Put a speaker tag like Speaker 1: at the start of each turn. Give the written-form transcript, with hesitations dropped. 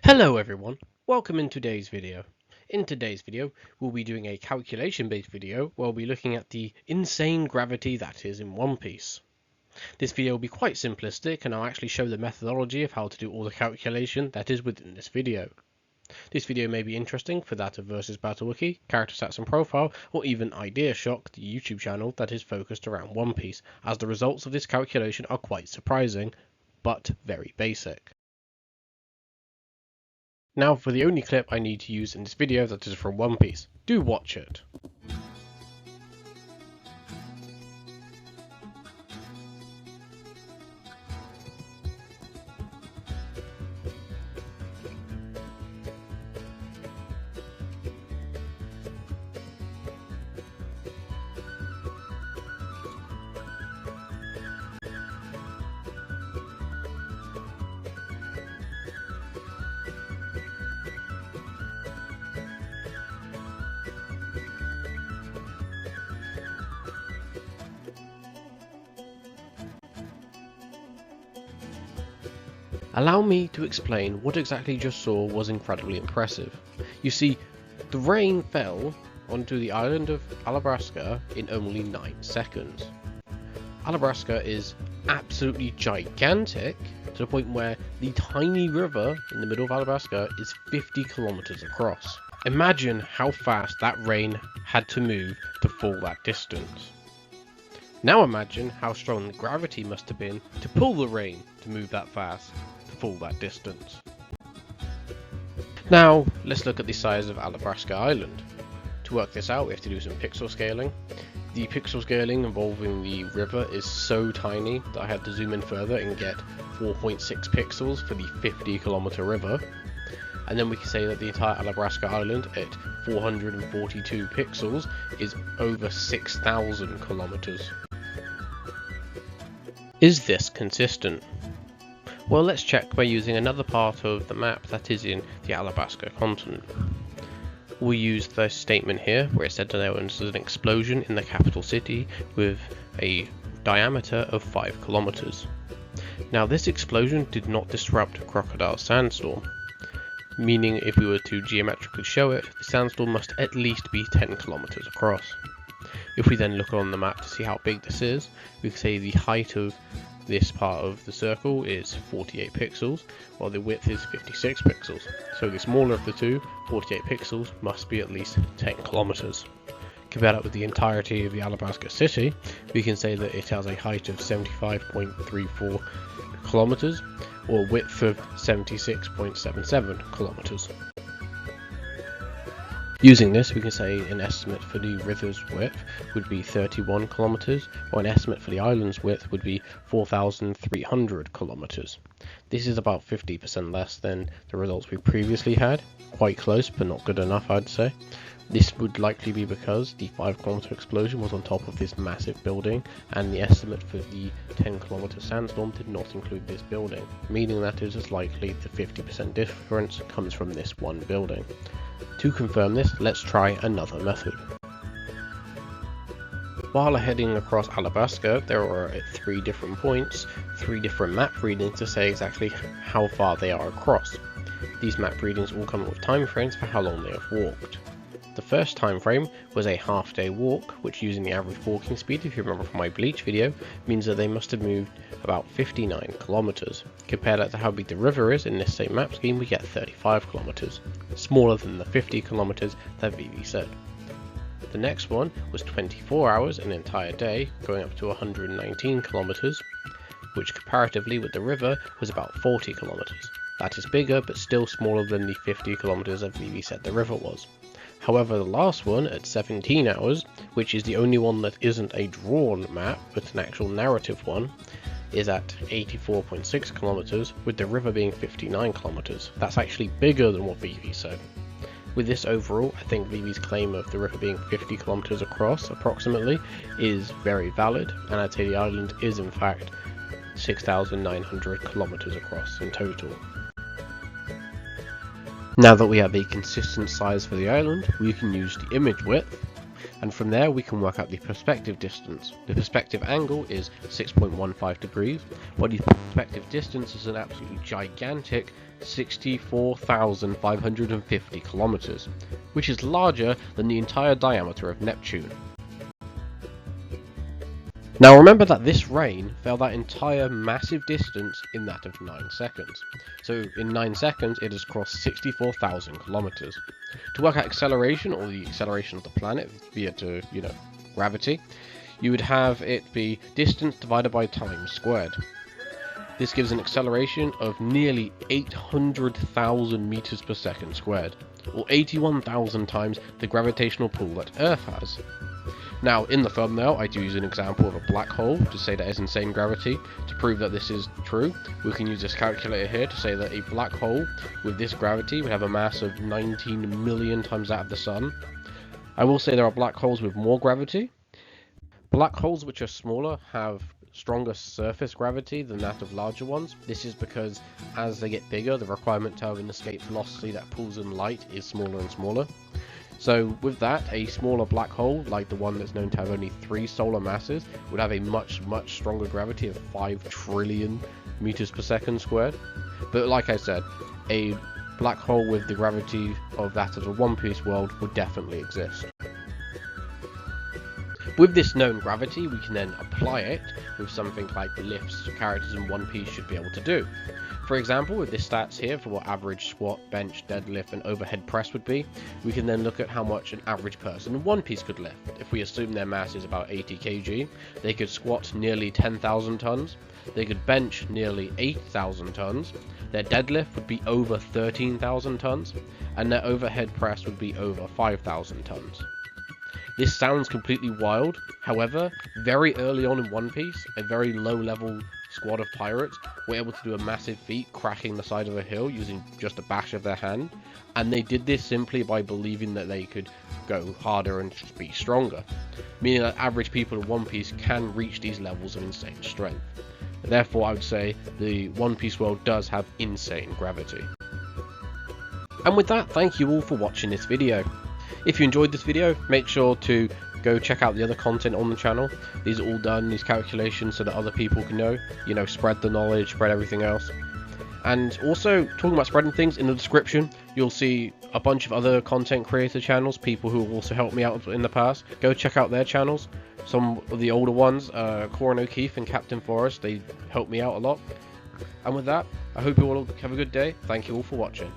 Speaker 1: Hello everyone, welcome in today's video. In today's video, we'll be doing a calculation-based video where we'll be looking at the insane gravity that is in One Piece. This video will be quite simplistic and I'll actually show the methodology of how to do all the calculation that is within this video. This video may be interesting for that of Versus Battle Wiki, Character Stats and Profile, or even Idea Shock, the YouTube channel that is focused around One Piece, as the results of this calculation are quite surprising, but very basic. Now for the only clip I need to use in this video that is from One Piece. Do watch it. Allow me to explain what exactly you just saw was incredibly impressive. You see, the rain fell onto the island of Alabasta in only 9 seconds. Alabasta is absolutely gigantic to the point where the tiny river in the middle of Alabasta is 50 kilometers across. Imagine how fast that rain had to move to fall that distance. Now imagine how strong the gravity must have been to pull the rain to move that fast. That distance. Now let's look at the size of Alabasta Island. To work this out we have to do some pixel scaling. The pixel scaling involving the river is so tiny that I had to zoom in further and get 4.6 pixels for the 50 kilometer river, and then we can say that the entire Alabasta Island at 442 pixels is over 6,000 kilometers. Is this consistent? Well, let's check by using another part of the map that is in the Alabasta continent. We use the statement here where it said that there was an explosion in the capital city with a diameter of 5 kilometers. Now this explosion did not disrupt Crocodile Sandstorm, meaning if we were to geometrically show it, the sandstorm must at least be 10 kilometers across. If we then look on the map to see how big this is, we can say the height of this part of the circle is 48 pixels, while the width is 56 pixels. So the smaller of the two, 48 pixels, must be at least 10 kilometers. Compare that with the entirety of the Alabasta city, we can say that it has a height of 75.34 kilometers, or a width of 76.77 kilometers. Using this, we can say an estimate for the river's width would be 31 kilometers, or an estimate for the island's width would be 4,300 kilometers. This is about 50% less than the results we previously had. Quite close, but not good enough, I'd say. This would likely be because the 5 kilometer explosion was on top of this massive building, and the estimate for the 10 kilometer sandstorm did not include this building, meaning that it is likely the 50% difference comes from this one building. To confirm this, let's try another method. While heading across Alabasta, there are at 3 different points, 3 different map readings to say exactly how far they are across. These map readings all come up with time frames for how long they have walked. The first time frame was a half-day walk, which using the average walking speed, if you remember from my Bleach video, means that they must have moved about 59 kilometers. Compare that to how big the river is in this same map scheme, we get 35 kilometers, smaller than the 50 kilometers that Vivi said. The next one was 24 hours, an entire day, going up to 119 kilometers, which comparatively with the river was about 40 kilometers. That is bigger, but still smaller than the 50 kilometers that Vivi said the river was. However, the last one at 17 hours, which is the only one that isn't a drawn map but an actual narrative one, is at 84.6 kilometers, with the river being 59 kilometers. That's actually bigger than what Vivi said. With this overall, I think Vivi's claim of the river being 50 kilometers across, approximately, is very valid, and I'd say the island is in fact 6,900 kilometers across in total. Now that we have a consistent size for the island, we can use the image width And from there we can work out the perspective distance. The perspective angle is 6.15 degrees, while the perspective distance is an absolutely gigantic 64,550 kilometers, which is larger than the entire diameter of Neptune. Now remember that this rain fell that entire massive distance in that of 9 seconds. So in 9 seconds it has crossed 64,000 kilometers. To work out acceleration, or the acceleration of the planet via gravity, you would have it be distance divided by time squared. This gives an acceleration of nearly 800,000 meters per second squared, or 81,000 times the gravitational pull that Earth has. Now, in the thumbnail, I do use an example of a black hole to say that it has insane gravity. To prove that this is true, we can use this calculator here to say that a black hole with this gravity would have a mass of 19 million times that of the Sun. I will say there are black holes with more gravity. Black holes which are smaller have stronger surface gravity than that of larger ones. This is because as they get bigger, the requirement to have an escape velocity that pulls in light is smaller and smaller. So with that, a smaller black hole, like the one that's known to have only 3 solar masses, would have a much stronger gravity of 5 trillion meters per second squared. But like I said, a black hole with the gravity of that of a One Piece world would definitely exist. With this known gravity, we can then apply it with something like the lifts characters in One Piece should be able to do. For example, with this stats here for what average squat, bench, deadlift and overhead press would be, we can then look at how much an average person in One Piece could lift. If we assume their mass is about 80 kg, they could squat nearly 10,000 tons, they could bench nearly 8,000 tons, their deadlift would be over 13,000 tons, and their overhead press would be over 5,000 tons. This sounds completely wild, however, very early on in One Piece, a very low level squad of pirates were able to do a massive feat cracking the side of a hill using just a bash of their hand, and they did this simply by believing that they could go harder and be stronger, meaning that average people in One Piece can reach these levels of insane strength. Therefore, I would say the One Piece world does have insane gravity. And with that, thank you all for watching this video. If you enjoyed this video, make sure to go check out the other content on the channel. These are all done, these calculations, so that other people can know, spread the knowledge, spread everything else. And also, talking about spreading things, in the description, you'll see a bunch of other content creator channels, people who have also helped me out in the past. Go check out their channels. Some of the older ones, Korin O'Keefe and Captain Forst, they helped me out a lot. And with that, I hope you all have a good day. Thank you all for watching.